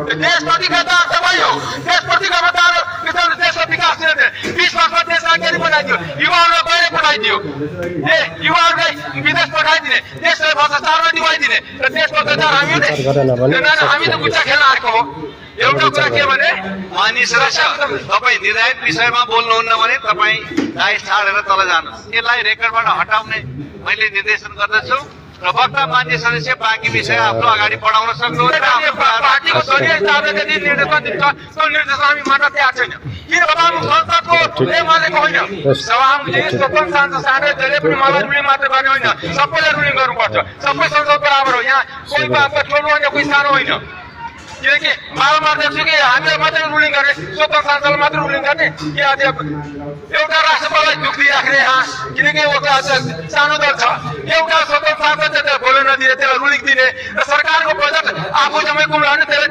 देशप्रतिका दार तपाईँ हो। देशप्रतिका दार देशको विकास 20 वर्षमा देशलाई के बनाइदियो, युवाहरूलाई बाहिर पठाइदियो, युवाहरूलाई विदेश पठाइदिने, देशलाई भ्रष्टाचारमा डुबाइदिने र देशको गद्दार हामी हो। हामी त गुच्चा खेल्न आएको हो। एउटा कुरा के भने मानिस रहेछ तपाईँ निर्धारित विषयमा बोल्नुहुन्न भने तपाईँ दाइ छाडेर तल जानुहोस्। यसलाई रेकर्डबाट हटाउने मैले निर्देशन गर्दछु र वक्ता मान्य सदस्य बाँकी विषय आफ्नो अगाडि बढाउन सक्नुहुन्छ। पार्टीको दलीय स्टाफले जे निर्देशन दिन्छ त्यो निर्देशन हामी मान्न तयार छैन। किन सभामुख संसदको मानेको होइन, सभामुखले स्वतन्त्र सांसद साथै जसले पनि मलाई रुलिङ मात्र गर्ने होइन, सबैले रुलिङ गर्नुपर्छ। सबै संसद बराबर हो। यहाँ कोही बापको छोड्नु होइन, कोही सानो होइन। किनकि बारम्बार देख्छु कि हामीले मात्रै रुलिङ गर्ने, स्वतन्त्र सांसदले मात्र रुलिङ गर्ने कि एउटा राष्ट्रपाललाई दुख दिइराख्ने। किनकि एउटा सानो दल छ, एउटा स्वतन्त्र सांसद बोल्न नदिने, त्यसलाई रुलिङ दिने र सरकारको बजेट आफू जम्मै गुम्लाउने, त्यसलाई